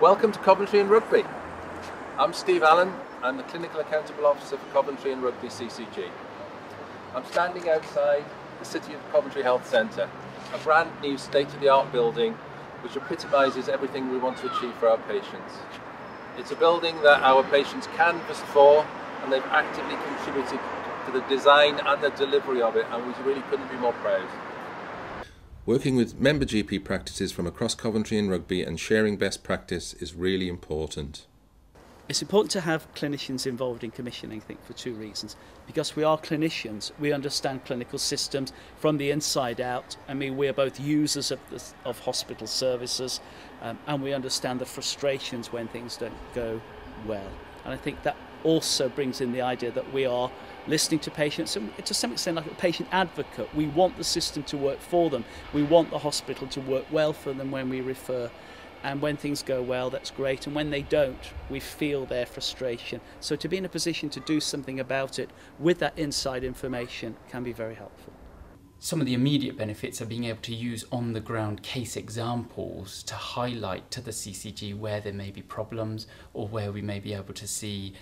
Welcome to Coventry and Rugby. I'm Steve Allen. I'm the Clinical Accountable Officer for Coventry and Rugby CCG. I'm standing outside the City of Coventry Health Centre, a brand new state-of-the-art building which epitomises everything we want to achieve for our patients. It's a building that our patients canvassed for, and they've actively contributed to the design and the delivery of it, and we really couldn't be more proud. Working with member GP practices from across Coventry and Rugby and sharing best practice is really important. It's important to have clinicians involved in commissioning, I think, for two reasons. Because we are clinicians, we understand clinical systems from the inside out. I mean, we're both users of hospital services, and we understand the frustrations when things don't go well. And I think that also brings in the idea that we are listening to patients, and to some extent like a patient advocate. We want the system to work for them. We want the hospital to work well for them when we refer. And when things go well, that's great. And when they don't, we feel their frustration. So to be in a position to do something about it with that inside information can be very helpful. Some of the immediate benefits are being able to use on-the-ground case examples to highlight to the CCG where there may be problems or where we may be able to see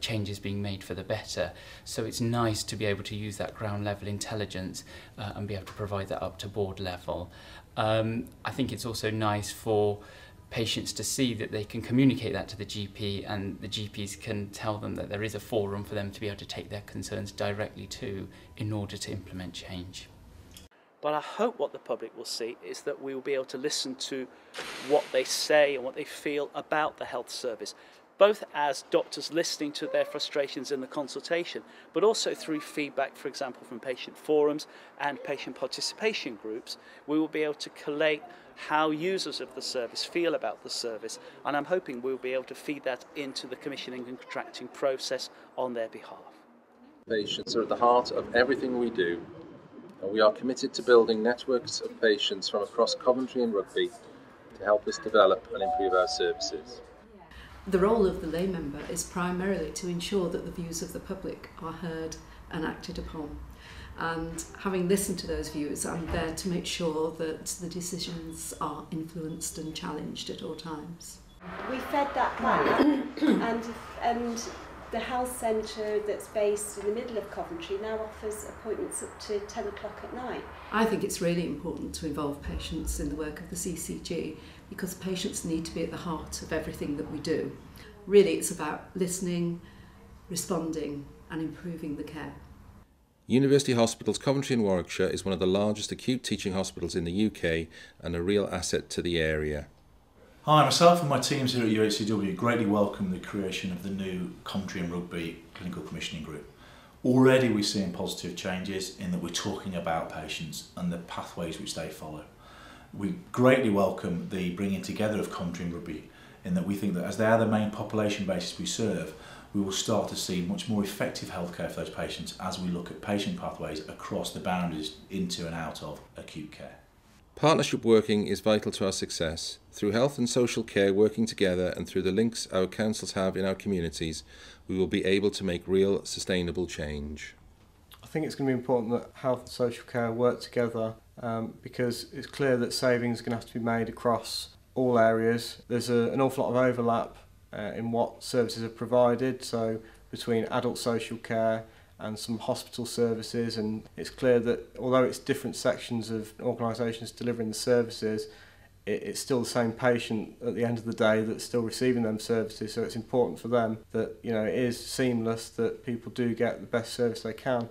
changes being made for the better. So it's nice to be able to use that ground level intelligence and be able to provide that up to board level. I think it's also nice for patients to see that they can communicate that to the GP, and the GPs can tell them that there is a forum for them to be able to take their concerns directly to in order to implement change. But I hope what the public will see is that we will be able to listen to what they say and what they feel about the health service, both as doctors listening to their frustrations in the consultation, but also through feedback, for example, from patient forums and patient participation groups. We will be able to collate how users of the service feel about the service, and I'm hoping we'll be able to feed that into the commissioning and contracting process on their behalf. Patients are at the heart of everything we do, and we are committed to building networks of patients from across Coventry and Rugby to help us develop and improve our services. The role of the lay member is primarily to ensure that the views of the public are heard and acted upon. And having listened to those views, I'm there to make sure that the decisions are influenced and challenged at all times. We fed that back, and the health centre that's based in the middle of Coventry now offers appointments up to 10 o'clock at night. I think it's really important to involve patients in the work of the CCG, because patients need to be at the heart of everything that we do. Really, it's about listening, responding and improving the care. University Hospitals Coventry and Warwickshire is one of the largest acute teaching hospitals in the UK and a real asset to the area. Hi, myself and my teams here at UHCW greatly welcome the creation of the new Coventry and Rugby Clinical Commissioning Group. Already we're seeing positive changes in that we're talking about patients and the pathways which they follow. We greatly welcome the bringing together of Coventry and Rugby, in that we think that as they are the main population bases we serve, we will start to see much more effective healthcare for those patients as we look at patient pathways across the boundaries into and out of acute care. Partnership working is vital to our success. Through health and social care working together and through the links our councils have in our communities, we will be able to make real sustainable change. I think it's going to be important that health and social care work together because it's clear that savings are going to have to be made across all areas. There's an awful lot of overlap in what services are provided, so between adult social care and some hospital services, and it's clear that although it's different sections of organisations delivering the services, it's still the same patient at the end of the day that's still receiving them services. So it's important for them that, you know, it is seamless, that people do get the best service they can.